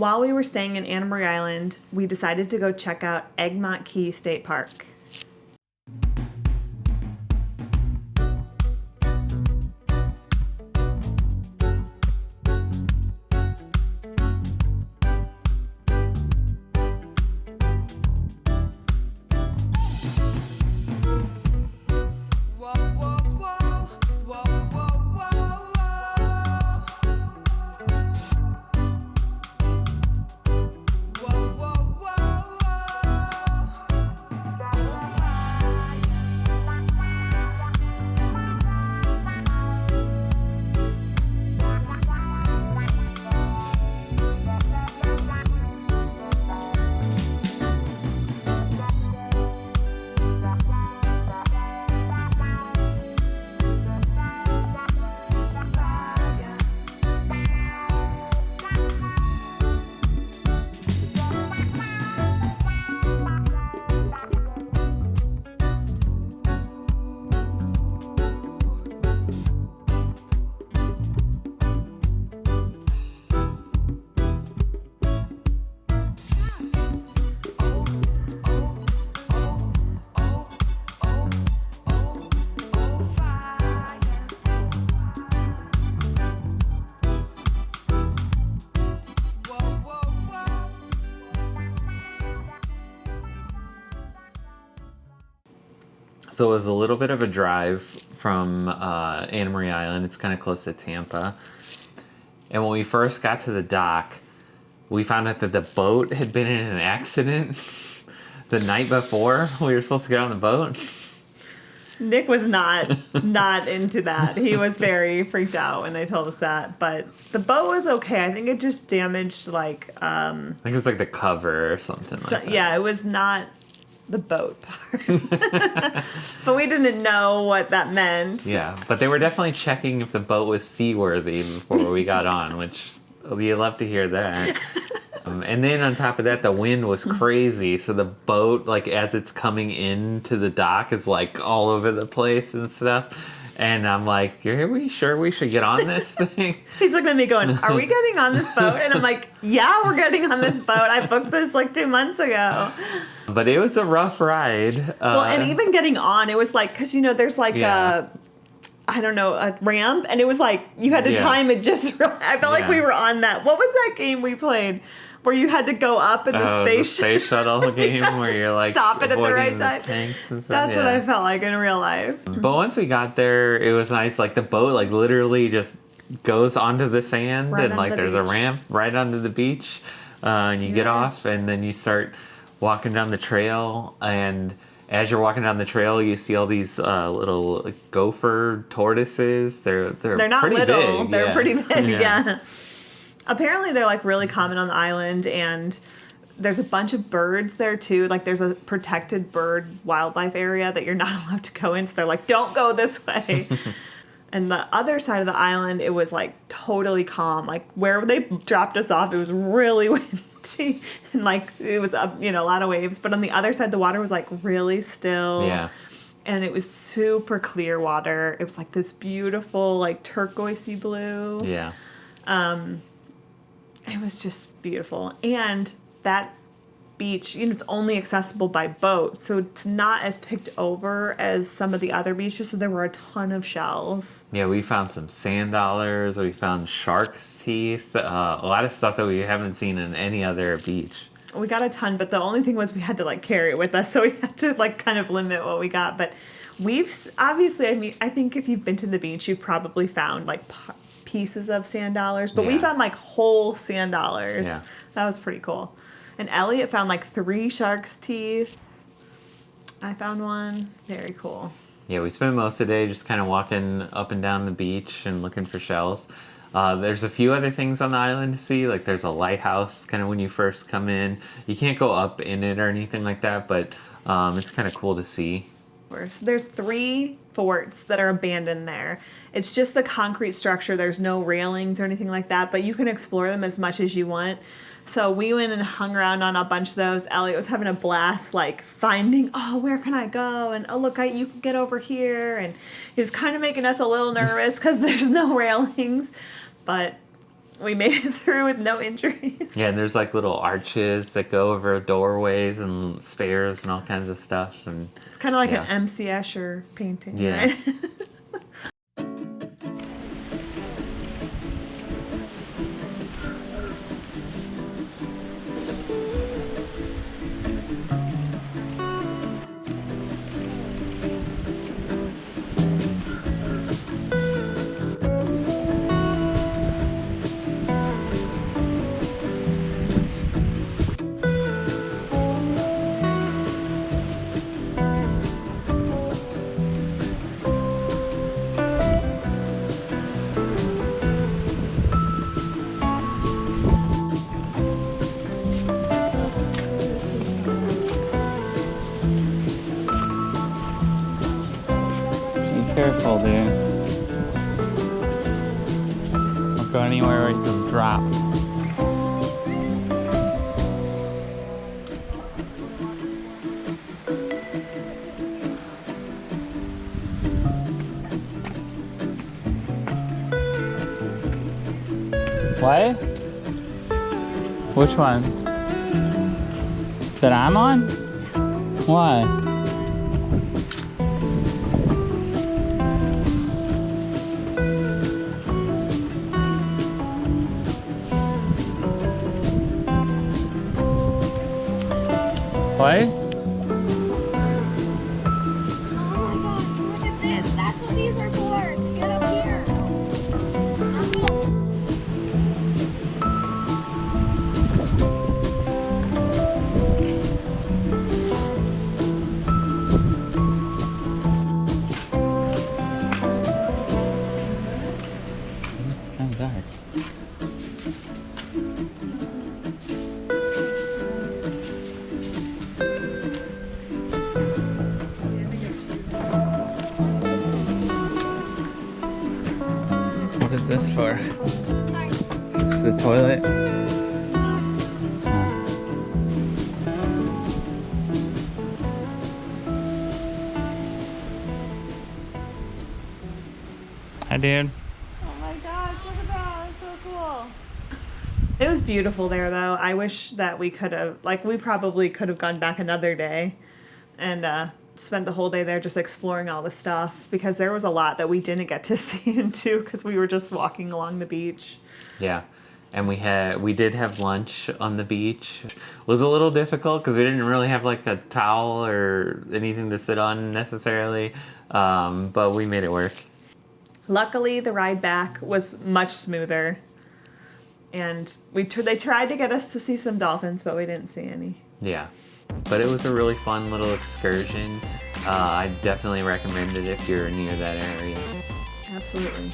while we were staying in Anna Maria Island, we decided to go check out Egmont Keys State Park. So it was a little bit of a drive from Anna Maria Island. It's kind of close to Tampa. And when we first got to the dock, we found out that the boat had been in an accident the night before we were supposed to get on the boat. Nick was not into that. He was very freaked out when they told us that. But the boat was okay. I think it just damaged, I think it was like the cover or something like that. Yeah, it was not the boat part. But we didn't know what that meant. Yeah, but they were definitely checking if the boat was seaworthy before we got on, which you love to hear that. And then on top of that, the wind was crazy, so the boat, as it's coming into the dock, is all over the place and stuff. And I'm like, are we sure we should get on this thing? He's looking at me going, are we getting on this boat? And I'm like, yeah, we're getting on this boat. I booked this 2 months ago. But it was a rough ride. Well, and even getting on, it was because, there's a ramp. And it was you had to time it just right. I felt like we were on that. What was that game we played? Where you had to go up in the space shuttle game where you're stop it at the right time. Tanks and stuff. That's what I felt like in real life. But once we got there, it was nice. The boat literally just goes onto the sand and there's a ramp right onto the beach, and you get off and then you start walking down the trail. And as you're walking down the trail, you see all these little gopher tortoises. They're not pretty little. Big. They're pretty big. Yeah. Apparently they're really common on the island, and there's a bunch of birds there too. There's a protected bird wildlife area that you're not allowed to go in. So they're don't go this way. And the other side of the island, it was totally calm. Where they dropped us off, it was really windy and it was up, a lot of waves. But on the other side, the water was really still. Yeah. And it was super clear water. It was this beautiful turquoisey blue. Yeah. It was just beautiful. And that beach, it's only accessible by boat, so it's not as picked over as some of the other beaches, so there were a ton of shells. Yeah, we found some sand dollars, we found shark's teeth, a lot of stuff that we haven't seen in any other beach. We got a ton, but the only thing was we had to carry it with us, so we had to kind of limit what we got. But we've obviously, I think if you've been to the beach, you've probably found pieces of sand dollars, but we found whole sand dollars. Yeah. That was pretty cool. And Elliot found 3 shark's teeth. I found one. Very cool. Yeah, we spent most of the day just kind of walking up and down the beach and looking for shells. There's a few other things on the island to see. There's a lighthouse kind of when you first come in. You can't go up in it or anything like that, but it's kind of cool to see. So there's 3 forts that are abandoned there. It's just the concrete structure. There's no railings or anything like that, but you can explore them as much as you want. So we went and hung around on a bunch of those. Elliot was having a blast, finding, where can I go? And, look, you can get over here. And he was kind of making us a little nervous because there's no railings. But we made it through with no injuries. Yeah, and there's like little arches that go over doorways and stairs and all kinds of stuff. And It's kind of like an M.C. Escher painting, Yeah. right? Be careful, dude. Don't go anywhere where you can drop. What? Which one? That I'm on? Why? What? Oh my gosh, look at this. That's what these are for. Get up here. It's kind of dark. What is this for? Is this the toilet? Oh. Hi, dude. Oh my gosh, look at that. It's so cool. It was beautiful there, though. I wish that we could have, like, we probably could have gone back another day and spent the whole day there just exploring all the stuff, because there was a lot that we didn't get to see into because we were just walking along the beach. Yeah. And we did have lunch on the beach. It was a little difficult because we didn't really have like a towel or anything to sit on necessarily, but we made it work. Luckily, the ride back was much smoother, and they tried to get us to see some dolphins, but we didn't see any. Yeah. But it was a really fun little excursion. I definitely recommend it if you're near that area. Absolutely.